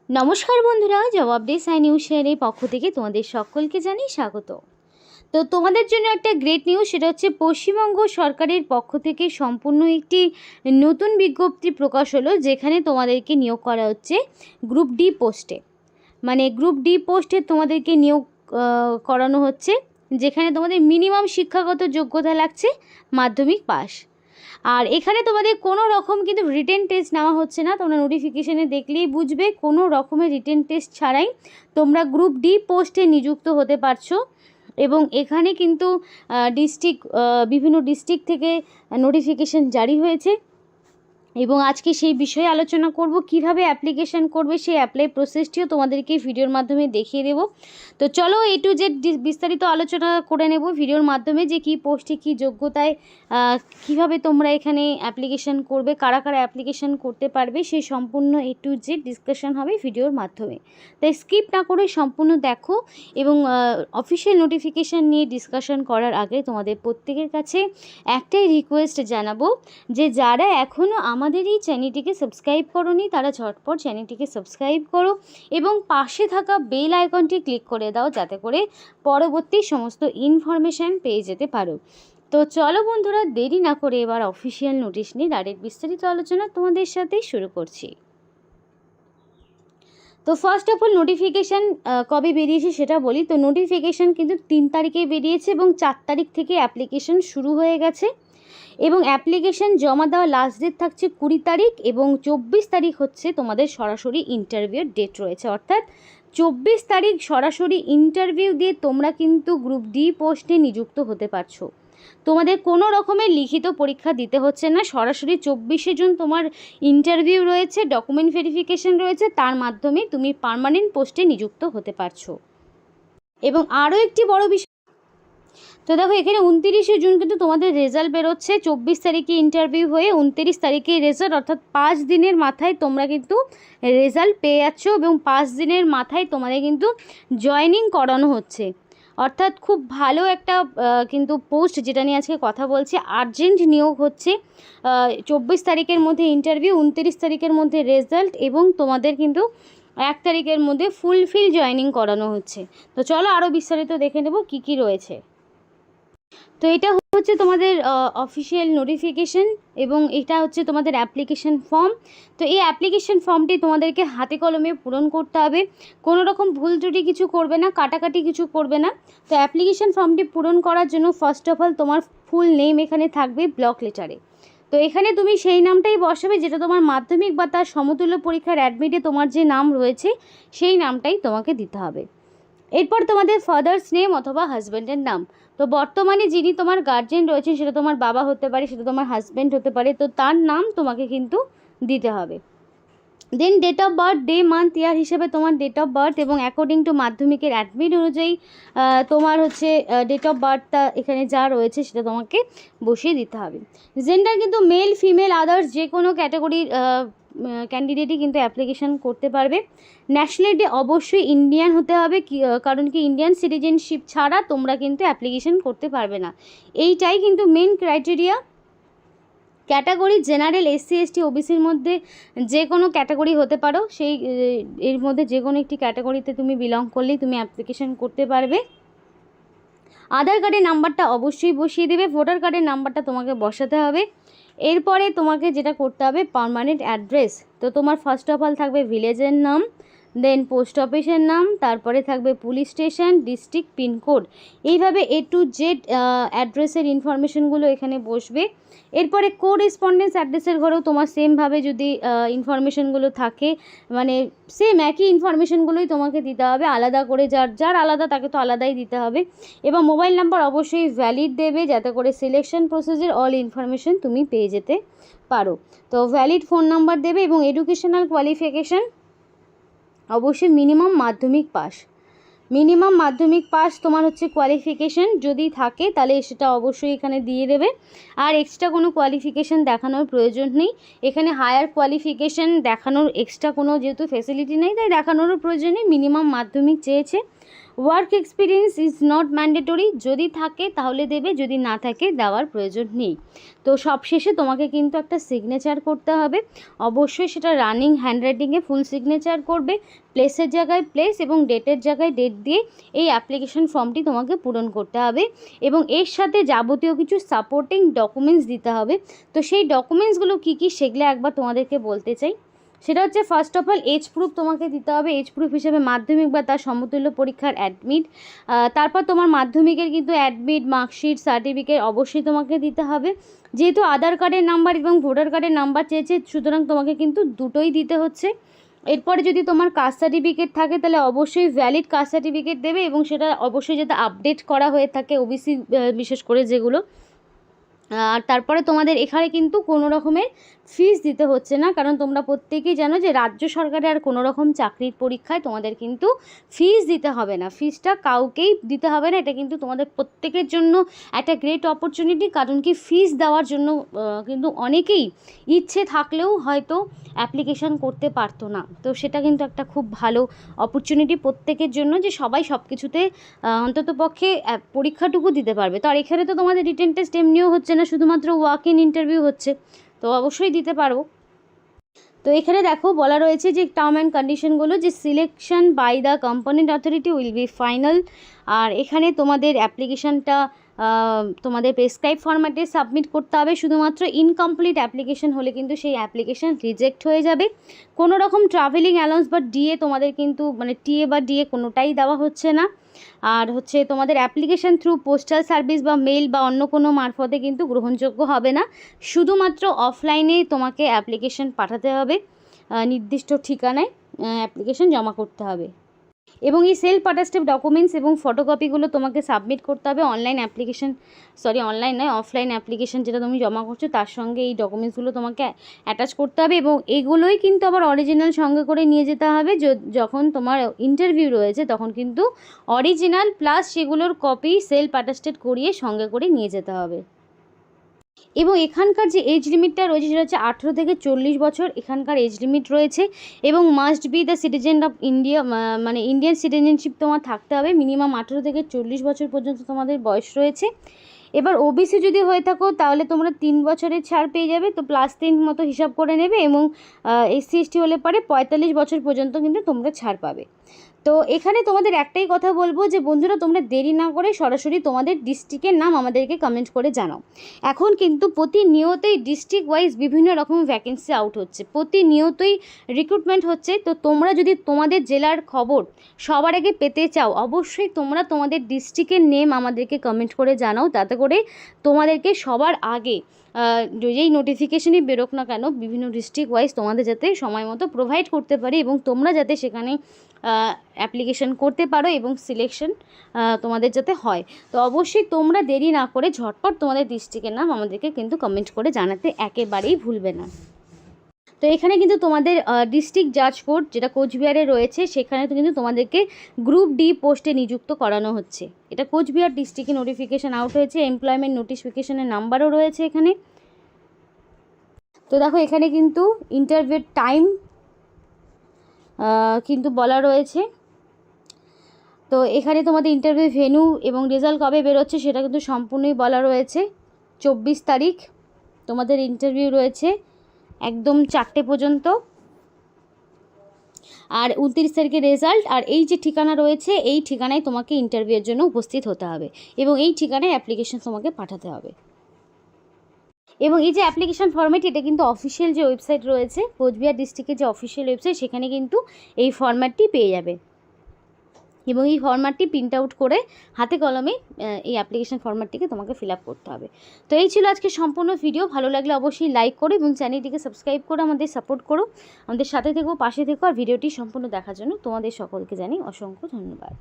নমস্কার বন্ধুরা, জবাব দে সাই নিউজ চ্যানেলের পক্ষ থেকে তোমাদের সকলকে জানাই স্বাগত। তো তোমাদের জন্য একটা গ্রেট নিউজ, সেটা হচ্ছে পশ্চিমবঙ্গ সরকারের পক্ষ থেকে সম্পূর্ণ একটি নতুন বিজ্ঞপ্তি প্রকাশ হলো, যেখানে তোমাদেরকে নিয়োগ করা হচ্ছে গ্রুপ ডি পোস্টে। মানে গ্রুপ ডি পোস্টে তোমাদেরকে নিয়োগ করানো হচ্ছে, যেখানে তোমাদের মিনিমাম শিক্ষাগত যোগ্যতা লাগছে মাধ্যমিক পাস। আর এখানে তোমাদের কোনো রকম কিন্তু রিটেন টেস্ট নেওয়া হচ্ছে না, তোমরা নোটিফিকেশানে দেখলেই বুঝবে। কোনো রকমের রিটেন টেস্ট ছাড়াই তোমরা গ্রুপ ডি পোস্টে নিযুক্ত হতে পারছো। এবং এখানে কিন্তু বিভিন্ন ডিস্ট্রিক্ট থেকে নোটিফিকেশান জারি হয়েছে, এবং আজকে সেই বিষয়ে আলোচনা করব। কিভাবে অ্যাপ্লিকেশন করবে সেই অ্যাপ্লাই প্রসেসটিও তোমাদেরকে ভিডিওর মাধ্যমে দেখিয়ে দেব। তো চলো এ টু জেড বিস্তারিত আলোচনা করে নেব ভিডিওর মাধ্যমে, যে কী পোস্টে কী যোগ্যতায় কিভাবে তোমরা এখানে অ্যাপ্লিকেশন করবে, কারা কারা অ্যাপ্লিকেশন করতে পারবে, সেই সম্পূর্ণ এ টু জেড ডিসকাশন হবে ভিডিওর মাধ্যমে। তাই স্কিপ না করে সম্পূর্ণ দেখো। এবং অফিসিয়াল নোটিফিকেশান নিয়ে ডিসকাশন করার আগে তোমাদের প্রত্যেকের কাছে একটাই রিকোয়েস্ট জানাবো, যে যারা এখনও আমাদের এই চ্যানেলটিকে সাবস্ক্রাইব করোনি তারা ঝটপট চ্যানেলটিকে সাবস্ক্রাইব করো এবং পাশে থাকা বেল আইকনটি ক্লিক করে দাও, যাতে করে পরবর্তী সমস্ত ইনফরমেশান পেয়ে যেতে পারো। তো চলো বন্ধুরা, দেরি না করে এবার অফিসিয়াল নোটিশ নিয়ে ডাইরেক্ট বিস্তারিত আলোচনা তোমাদের সাথে শুরু করছি। তো ফার্স্ট অফ অল নোটিফিকেশান কবে বেরিয়েছে সেটা বলি। তো নোটিফিকেশান কিন্তু 3 তারিখে বেরিয়েছে এবং 4 তারিখ থেকে অ্যাপ্লিকেশন শুরু হয়ে গেছে। এবং অ্যাপ্লিকেশান জমা দেওয়া লাস্ট ডেট থাকছে 20 তারিখ, এবং 24 তারিখ হচ্ছে তোমাদের সরাসরি ইন্টারভিউর ডেট রয়েছে। অর্থাৎ 24 তারিখ সরাসরি ইন্টারভিউ দিয়ে তোমরা কিন্তু গ্রুপ ডি পোস্টে নিযুক্ত হতে পারছো। তোমাদের কোনো রকমের লিখিত পরীক্ষা দিতে হচ্ছে না, সরাসরি 24শে জুন তোমার ইন্টারভিউ রয়েছে, ডকুমেন্ট ভেরিফিকেশন রয়েছে, তার মাধ্যমে তুমি পার্মানেন্ট পোস্টে নিযুক্ত হতে পারছো। এবং আরও একটি বড় বিষয়, তো দেখো এখানে 29শে জুন কিন্তু তোমাদের রেজাল্ট বেরোচ্ছে। 24 তারিখে ইন্টারভিউ হয়ে 29 তারিখে রেজাল্ট, অর্থাৎ 5 দিনের মাথায় তোমরা কিন্তু রেজাল্ট পেয়ে যাচ্ছ, এবং 5 দিনের মাথায় তোমাদের কিন্তু জয়েনিং করানো হচ্ছে। অর্থাৎ খুব ভালো একটা কিন্তু পোস্ট, যেটা নিয়ে আজকে কথা বলছি। আর্জেন্ট নিয়োগ হচ্ছে। 24 তারিখের মধ্যে ইন্টারভিউ, 29 তারিখের মধ্যে রেজাল্ট, এবং তোমাদের কিন্তু 1 তারিখের মধ্যে ফুলফিল জয়েনিং করানো হচ্ছে। তো চলো আরও বিস্তারিত দেখে নেব কী কী রয়েছে। তো এটা হচ্ছে তোমাদের অফিসিয়াল নোটিফিকেশান, এবং এটা হচ্ছে তোমাদের অ্যাপ্লিকেশন ফর্ম। তো এই অ্যাপ্লিকেশন ফর্মটি তোমাদেরকে হাতে কলমে পূরণ করতে হবে। কোনো রকম ভুল ত্রুটি কিছু করবে না, কাটাকাটি কিছু করবে না। তো অ্যাপ্লিকেশন ফর্মটি পূরণ করার জন্য ফার্স্ট অফ অল তোমার ফুল নেম এখানে থাকবে ব্লক লেটারে। তো এখানে তুমি সেই নামটাই বসাবে যেটা তোমার মাধ্যমিক বা তার সমতুল্য পরীক্ষার অ্যাডমিটে তোমার যে নাম রয়েছে সেই নামটাই তোমাকে দিতে হবে। এরপর তোমাদের ফাদার্স নেম অথবা হাজব্যান্ডের নাম। তো বর্তমানে যিনি তোমার গার্জেন রয়েছেন, সেটা তোমার বাবা হতে পারে, সেটা তোমার হাজব্যান্ড হতে পারে, তো তার নাম তোমাকে কিন্তু দিতে হবে। Then date of birth, day month year হিসেবে তোমার ডেট অফ বার্থ, এবং অ্যাকর্ডিং টু মাধ্যমিকের অ্যাডমিট অনুযায়ী তোমার হচ্ছে ডেট অফ বার্থটা এখানে যা রয়েছে সেটা তোমাকে বসিয়ে দিতে হবে। জেন্ডার কিন্তু মেল ফিমেল আদার্স যে কোনো ক্যাটাগরির ক্যান্ডিডেটই কিন্তু অ্যাপ্লিকেশান করতে পারবে। ন্যাশনালিটি অবশ্যই ইন্ডিয়ান হতে হবে, কারণ কি ইন্ডিয়ান সিটিজেনশিপ ছাড়া তোমরা কিন্তু অ্যাপ্লিকেশান করতে পারবে না, এইটাই কিন্তু main criteria. Category general, SC ST ওবিসির মধ্যে যে কোনো ক্যাটাগরি হতে পারো, সেই এর মধ্যে যে কোনো একটি ক্যাটাগরিতে তুমি বিলং করলেই তুমি অ্যাপ্লিকেশান করতে পারবে। আধার কার্ডের নাম্বারটা অবশ্যই বসিয়ে দেবে, ভোটার কার্ডের নাম্বারটা তোমাকে বসাতে হবে। এরপরে তোমাকে যেটা করতে হবে পার্মানেন্ট অ্যাড্রেস। তো তোমার ফার্স্ট অফ অল থাকবে ভিলেজের নাম, দেন পোস্ট অফিসের নাম, তারপরে থাকবে পুলিশ স্টেশন, ডিস্ট্রিক্ট, পিনকোড, এইভাবে এ টু জেড অ্যাড্রেসের ইনফরমেশনগুলো এখানে বসবে। এরপরে কোরেসপন্ডেন্স অ্যাড্রেসের ঘরেও তোমার সেমভাবে যদি ইনফরমেশনগুলো থাকে, মানে সেম একই ইনফরমেশনগুলোই তোমাকে দিতে হবে, আলাদা করে যার আলাদা তাকে তো আলাদাই দিতে হবে। এবং মোবাইল নাম্বার অবশ্যই ভ্যালিড দেবে, যাতে করে সিলেকশন প্রসেসের অল ইনফরমেশন তুমি পেয়ে যেতে পারো। তো ভ্যালিড ফোন নাম্বার দেবে, এবং এডুকেশনাল কোয়ালিফিকেশান অবশ্যই মিনিমাম মাধ্যমিক পাস। মিনিমাম মাধ্যমিক পাস তোমার হচ্ছে কোয়ালিফিকেশান, যদি থাকে তাহলে সেটা অবশ্যই এখানে দিয়ে দেবে। আর এক্সট্রা কোনো কোয়ালিফিকেশান দেখানোর প্রয়োজন নেই, এখানে হায়ার কোয়ালিফিকেশান দেখানোর এক্সট্রা কোনো যেহেতু ফেসিলিটি নেই, তাই দেখানোরও প্রয়োজন নেই। মিনিমাম মাধ্যমিক চেয়েছে। Work experience is not mandatory, যদি থাকে তাহলে দেবে, যদি না থাকে দেওয়ার প্রয়োজন নেই। তো সবশেষে তোমাকে কিন্তু একটা সিগনেচার করতে হবে, অবশ্যই সেটা রানিং হ্যান্ডরাইটিংয়ে ফুল সিগনেচার করবে, প্লেসের জায়গায় প্লেস এবং ডেটের জায়গায় ডেট দিয়ে এই অ্যাপ্লিকেশন ফর্মটি তোমাকে পূরণ করতে হবে এবং এর সাথে যাবতীয় কিছু সাপোর্টিং ডকুমেন্টস দিতে হবে। তো সেই ডকুমেন্টসগুলো কী কী সেগুলো একবার তোমাদেরকে বলতে চাই। সেটা হচ্ছে first of all age proof তোমাকে দিতে হবে, এজ প্রুফ হিসেবে মাধ্যমিক বা তার সমতুল্য পরীক্ষার অ্যাডমিট, তারপর তোমার মাধ্যমিকের কিন্তু অ্যাডমিট, মার্কশিট, সার্টিফিকেট অবশ্যই তোমাকে দিতে হবে। যেহেতু আধার কার্ডের নাম্বার এবং ভোটার কার্ডের নাম্বার চেয়েছে, সুতরাং তোমাকে কিন্তু দুটোই দিতে হচ্ছে। এরপরে যদি তোমার কাস্ট সার্টিফিকেট থাকে তাহলে অবশ্যই ভ্যালিড কাস্ট সার্টিফিকেট দেবে এবং সেটা অবশ্যই যাতে আপডেট করা হয়ে থাকে, ওবিসি বিশেষ করে যেগুলো। আর তারপরে তোমাদের এখানে কিন্তু কোনো রকমের ফিস দিতে হচ্ছে না, কারণ তোমরা প্রত্যেকেই জানো যে রাজ্য সরকারের আর কোনো রকম চাকরির পরীক্ষায় তোমাদের কিন্তু ফিস দিতে হবে না, ফিসটা কাউকেই দিতে হবে না। এটা কিন্তু তোমাদের প্রত্যেকের জন্য একটা গ্রেট অপরচুনিটি, কারণ কি ফিস দেওয়ার জন্য কিন্তু অনেকেই ইচ্ছে থাকলেও হয়তো অ্যাপ্লিকেশন করতে পারতো না। তো সেটা কিন্তু একটা খুব ভালো অপরচুনিটি প্রত্যেকের জন্য, যে সবাই সব কিছুতে অন্ততপক্ষে পরীক্ষাটুকু দিতে পারবে। তো আর এখানে তো তোমাদের রিটেন টেস্ট এমনিও হচ্ছে না, শুধুমাত্র ওয়াক ইন ইন্টারভিউ হচ্ছে, তো অবশ্যই দিতে পারো। তো এখানে দেখো বলা রয়েছে যে টার্ম অ্যান্ড কন্ডিশনগুলো, যে selection by the component authority will be final. আর এখানে তোমাদের অ্যাপ্লিকেশানটা তোমাদের প্রেসক্রাইব ফরম্যাটে সাবমিট করতে হবে, শুধুমাত্র ইনকমপ্লিট অ্যাপ্লিকেশন হলে কিন্তু সেই অ্যাপ্লিকেশান রিজেক্ট হয়ে যাবে। কোনো রকম ট্রাভেলিং অ্যালাউন্স বা ডিএ তোমাদের কিন্তু মানে টিএ বা ডিএ কোনোটাই দেওয়া হচ্ছে না। আর হচ্ছে তোমাদের অ্যাপ্লিকেশান থ্রু পোস্টাল সার্ভিস বা মেল বা অন্য কোনো মারফতে কিন্তু গ্রহণযোগ্য হবে না, শুধুমাত্র অফলাইনে তোমাকে অ্যাপ্লিকেশান পাঠাতে হবে, নির্দিষ্ট ঠিকানায় অ্যাপ্লিকেশান জমা করতে হবে। এবং এই সেলফ অ্যাটাস্টেড ডকুমেন্টস এবং ফটোকপিগুলো তোমাকে সাবমিট করতে হবে অনলাইন অ্যাপ্লিকেশন, অনলাইন নয়, অফলাইন অ্যাপ্লিকেশন যেটা তুমি জমা করছো তার সঙ্গে এই ডকুমেন্টসগুলো তোমাকে অ্যাটাচ করতে হবে। এবং এগুলোই কিন্তু আবার অরিজিনাল সঙ্গে করে নিয়ে যেতে হবে, যখন তোমার ইন্টারভিউ রয়েছে তখন কিন্তু অরিজিনাল প্লাস সেগুলোর কপি সেলফ অ্যাটাস্টেড করিয়ে সঙ্গে করে নিয়ে যেতে হবে। এবং এখানকার যে এজ লিমিটটা রয়েছে সেটা হচ্ছে 18 থেকে 40 বছর এখানকার এজ লিমিট রয়েছে। এবং must be the citizen of India, মানে ইন্ডিয়ান সিটিজেনশিপ তোমার থাকতে হবে, মিনিমাম 18 থেকে 40 বছর পর্যন্ত তোমাদের বয়স রয়েছে। এবার ওবিসি যদি হয়ে থাকো তাহলে তোমরা 3 বছরের ছাড় পেয়ে যাবে, তো +3 মতো হিসাব করে নেবে। এবং SC ST হলে পরে 45 বছর পর্যন্ত কিন্তু তোমরা ছাড় পাবে। তো এখানে তোমাদের একটাই কথা বলবো যে বন্ধুরা, তোমরা দেরি না করে সরাসরি তোমাদের ডিস্ট্রিক্টের নাম আমাদেরকে কমেন্ট করে জানাও। এখন কিন্তু প্রতিনিয়তই ডিস্ট্রিক্ট ওয়াইজ বিভিন্ন রকম ভ্যাকেন্সি আউট হচ্ছে, প্রতিনিয়তই রিক্রুটমেন্ট হচ্ছে। তো তোমরা যদি তোমাদের জেলার খবর সবার আগে পেতে চাও, অবশ্যই তোমরা তোমাদের ডিস্ট্রিক্টের নেম আমাদেরকে কমেন্ট করে জানাও, তাতে করে তোমাদেরকে সবার আগে যেই নোটিফিকেশনই বেরোক না কেন বিভিন্ন ডিস্ট্রিক্ট ওয়াইজ তোমাদের যাতে সময় মতো প্রোভাইড করতে পারি এবং তোমরা যাতে সেখানে অ্যাপ্লিকেশন করতে পারো এবং সিলেকশন তোমাদের যাতে হয়। তো অবশ্যই তোমরা দেরি না করে ঝটপট তোমাদের ডিস্ট্রিক্টের নাম আমাদেরকে কিন্তু কমেন্ট করে জানাতে একেবারেই ভুলবে না। তো এখানে কিন্তু তোমাদের ডিস্ট্রিক্ট জাজ কোর্ট যেটা কোচবিহারে রয়েছে, সেখানে তো কিন্তু তোমাদেরকে গ্রুপ ডি পোস্টে নিযুক্ত করানো হচ্ছে। এটা কোচবিহার ডিস্ট্রিক্টে নোটিফিকেশান আউট হয়েছে, এমপ্লয়মেন্ট নোটিফিকেশানের নাম্বারও রয়েছে এখানে। তো দেখো এখানে কিন্তু ইন্টারভিউর টাইম কিন্তু বলা রয়েছে। তো এখানে তোমাদের ইন্টারভিউ ভেন্যু এবং রেজাল্ট কবে বেরোচ্ছে সেটা কিন্তু সম্পূর্ণই বলা রয়েছে। 24 তারিখ তোমাদের ইন্টারভিউ রয়েছে একদম 4টে পর্যন্ত, আর 29 তারিখে রেজাল্ট। আর এই যে ঠিকানা রয়েছে এই ঠিকানায় তোমাকে ইন্টারভিউয়ের জন্য উপস্থিত হতে হবে এবং এই ঠিকানায় অ্যাপ্লিকেশন তোমাকে পাঠাতে হবে। এবং এই যে অ্যাপ্লিকেশন ফর্ম্যাট, এটা কিন্তু অফিসিয়াল যে ওয়েবসাইট রয়েছে কোচবিহার ডিস্ট্রিক্টের যে অফিসিয়াল ওয়েবসাইট, সেখানে কিন্তু এই ফর্ম্যাটটি পেয়ে যাবে এবং এই ফর্ম্যাটটি প্রিন্ট আউট করে হাতে কলমে এই অ্যাপ্লিকেশন ফর্ম্যাটটিকে তোমাকে ফিল আপ করতে হবে। তো এই ছিল আজকে সম্পূর্ণ ভিডিও। ভালো লাগলে অবশ্যই লাইক করো এবং চ্যানেলটিকে সাবস্ক্রাইব করো, আমাদের সাপোর্ট করো, আমাদের সাথে থেকো, পাশে থেকো। আর ভিডিওটি সম্পূর্ণ দেখার জন্য তোমাদের সকলকে জানাই অসংখ্য ধন্যবাদ।